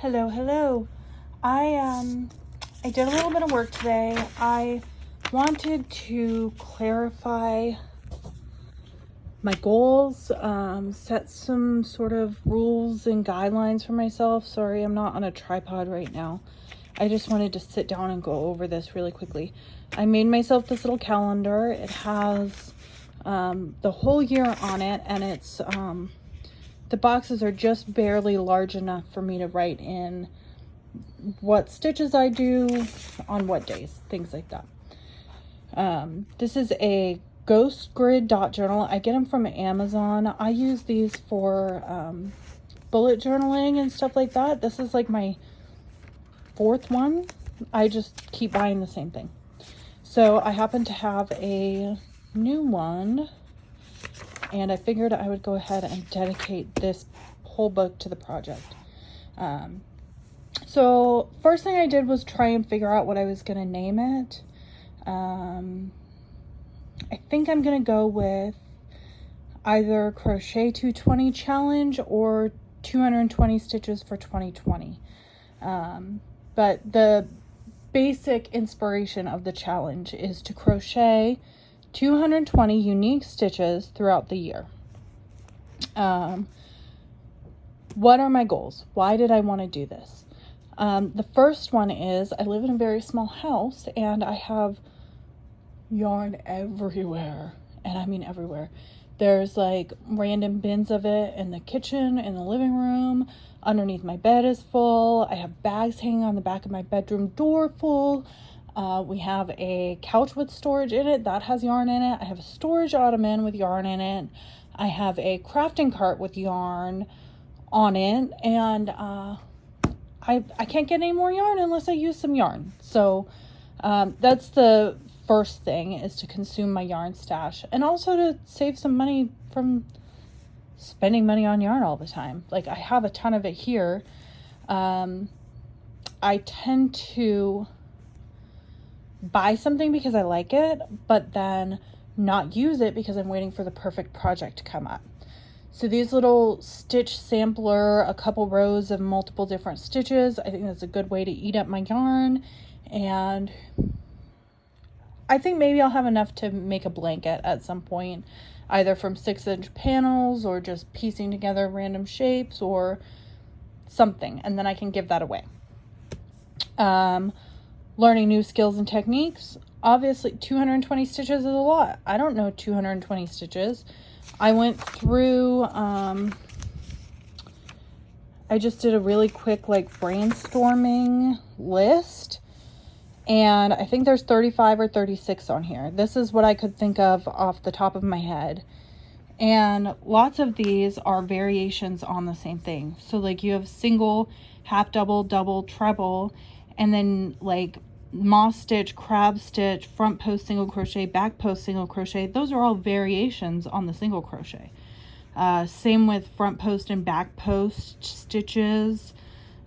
Hello. I did a little bit of work today. I wanted to clarify my goals, set some sort of rules and guidelines for myself. Sorry, I'm not on a tripod right now. I just wanted to sit down and go over this really quickly. I made myself this little calendar. It has the whole year on it, and it's the boxes are just barely large enough for me to write in what stitches I do on what days, things like that. This is a ghost grid dot journal. I get them from Amazon. I use these for bullet journaling and stuff like that. This is like my fourth one. I just keep buying the same thing. So I happen to have a new one, and I figured I would go ahead and dedicate this whole book to the project. So first thing I did was try and figure out what I was going to name it. I think I'm going to go with either Crochet 220 Challenge or 220 Stitches for 2020. But the basic inspiration of the challenge is to crochet 220 unique stitches throughout the year. What are my goals? Why did I want to do this? The first one is I live in a very small house and I have yarn everywhere. And I mean everywhere. There's like random bins of it in the kitchen, in the living room. Underneath my bed is full. I have bags hanging on the back of my bedroom door full. We have a couch with storage in it that has yarn in it. I have a storage ottoman with yarn in it. I have a crafting cart with yarn on it, and I can't get any more yarn unless I use some yarn. So that's the first thing, is to consume my yarn stash, and also to save some money from spending money on yarn all the time. Like, I have a ton of it here. I tend to buy something because I like it, but then not use it because I'm waiting for the perfect project to come up. So these little stitch sampler, a couple rows of multiple different stitches, I think that's a good way to eat up my yarn. And I think maybe I'll have enough to make a blanket at some point, either from 6-inch panels or just piecing together random shapes or something, and then I can give that away. Learning new skills and techniques. Obviously 220 stitches is a lot. I don't know 220 stitches. I went through, I just did a really quick like brainstorming list, and I think there's 35 or 36 on here. This is what I could think of off the top of my head. And lots of these are variations on the same thing. So like you have single, half double, double, treble, and then like moss stitch, crab stitch, front post single crochet, back post single crochet. Those are all variations on the single crochet. Same with front post and back post stitches,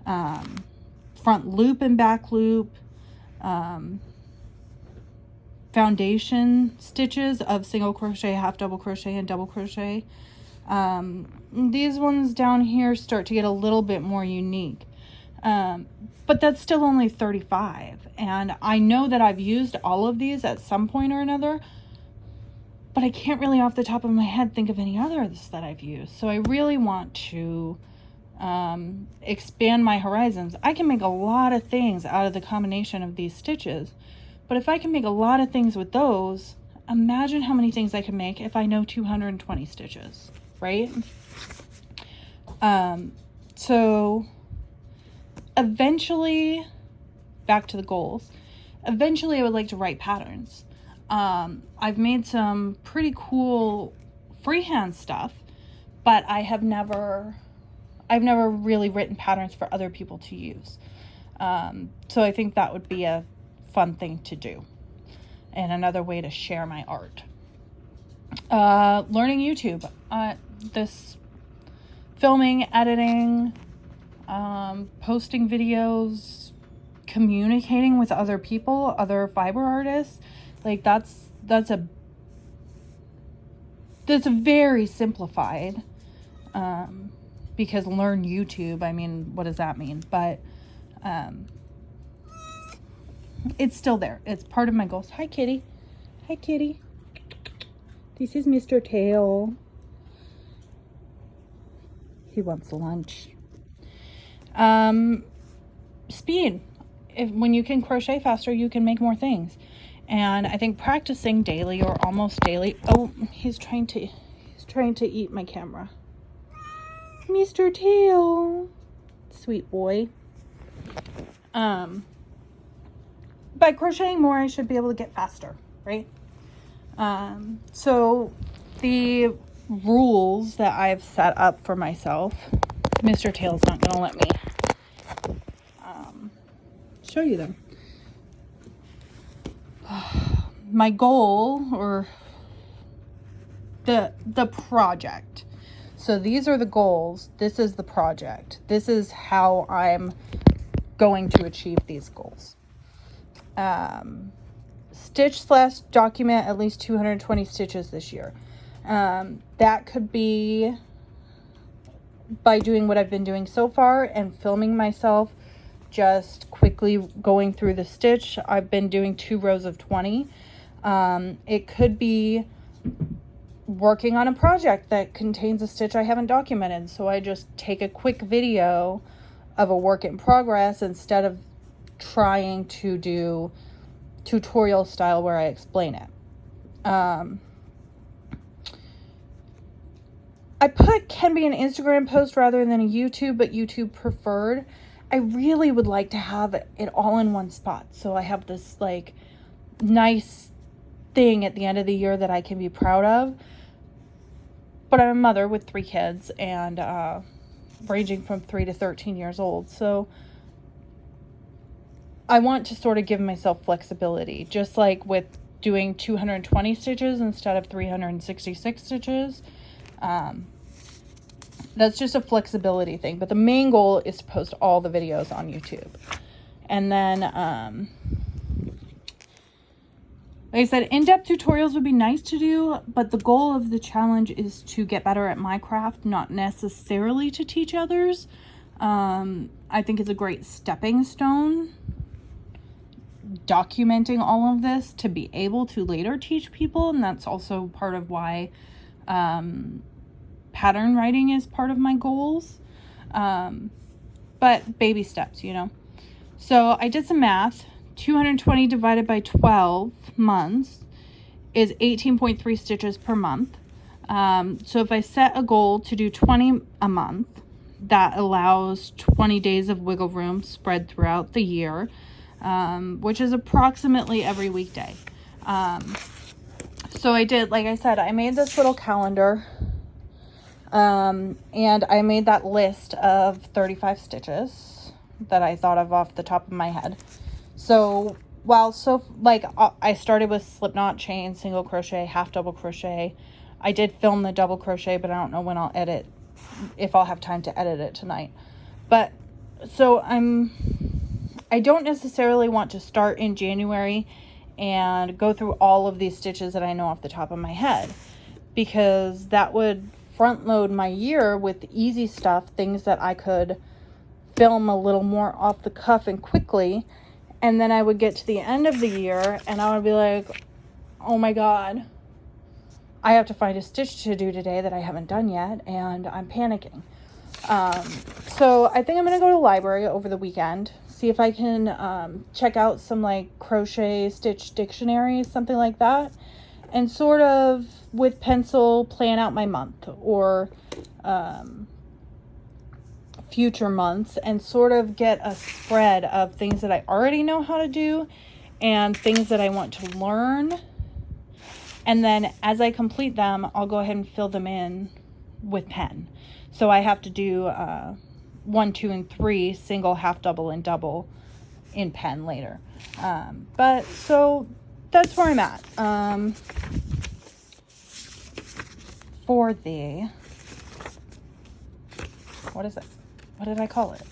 front loop and back loop, foundation stitches of single crochet, half double crochet, and double crochet. These ones down here start to get a little bit more unique. But that's still only 35. And I know that I've used all of these at some point or another, but I can't really off the top of my head think of any others that I've used. So I really want to expand my horizons. I can make a lot of things out of the combination of these stitches, but if I can make a lot of things with those, imagine how many things I can make if I know 220 stitches, right? So eventually, back to the goals, eventually I would like to write patterns. I've made some pretty cool freehand stuff, but I've never really written patterns for other people to use. So I think that would be a fun thing to do, and another way to share my art. Learning YouTube, this filming, editing, posting videos, communicating with other people, other fiber artists, like that's a very simplified, because learn YouTube, I mean, what does that mean? But it's still there. It's part of my goals. Hi, kitty. Hi, kitty. This is Mr. Tail. He wants lunch. Speed. When you can crochet faster, you can make more things. And I think practicing daily or almost daily. Oh, he's trying to eat my camera. Mr. Tail. Sweet boy. By crocheting more, I should be able to get faster, right? So the rules that I've set up for myself, Mr. Tail's not going to let me show you them. My goal, or the project. So these are the goals. This is the project. This is how I'm going to achieve these goals. Stitch/document at least 220 stitches this year. That could be by doing what I've been doing so far and filming myself just quickly going through the stitch. I've been doing 2 rows of 20. It could be working on a project that contains a stitch I haven't documented, so I just take a quick video of a work in progress instead of trying to do tutorial style where I explain it. I put can be an Instagram post rather than a YouTube, but YouTube preferred. I really would like to have it all in one spot, so I have this like nice thing at the end of the year that I can be proud of. But I'm a mother with 3 kids and ranging from 3 to 13 years old, so I want to sort of give myself flexibility, just like with doing 220 stitches instead of 366 stitches. That's just a flexibility thing, but the main goal is to post all the videos on YouTube. And then, like I said, in-depth tutorials would be nice to do, but the goal of the challenge is to get better at my craft, not necessarily to teach others. I think it's a great stepping stone, documenting all of this to be able to later teach people, and that's also part of why pattern writing is part of my goals. But baby steps, you know. So I did some math. 220 divided by 12 months is 18.3 stitches per month. So if I set a goal to do 20 a month, that allows 20 days of wiggle room spread throughout the year, which is approximately every weekday. So I did, like I said, I made this little calendar, and I made that list of 35 stitches that I thought of off the top of my head. So I started with slip knot, chain, single crochet, half double crochet. I did film the double crochet, but I don't know when I'll edit, if I'll have time to edit it tonight. But so I don't necessarily want to start in January and go through all of these stitches that I know off the top of my head, because that would front load my year with easy stuff, things that I could film a little more off the cuff and quickly. And then I would get to the end of the year and I would be like, oh my God, I have to find a stitch to do today that I haven't done yet, and I'm panicking. So I think I'm going to go to the library over the weekend, see if I can check out some like crochet stitch dictionaries, something like that, and sort of with pencil plan out my month or future months, and sort of get a spread of things that I already know how to do and things that I want to learn. And then as I complete them, I'll go ahead and fill them in with pen. So I have to do 1, 2, and 3 single, half double, and double in pen later. But so that's where I'm at. For the, what is it? What did I call it?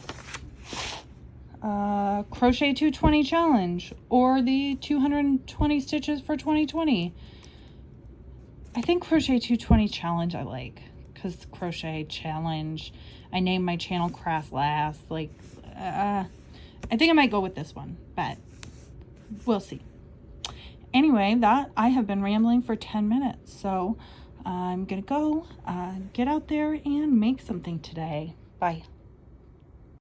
Crochet 220 challenge, or the 220 stitches for 2020. I think Crochet 220 challenge I like, because crochet challenge. I named my channel Craft Last. Like, I think I might go with this one, but we'll see. Anyway, that I have been rambling for 10 minutes, so I'm gonna go get out there and make something today. Bye.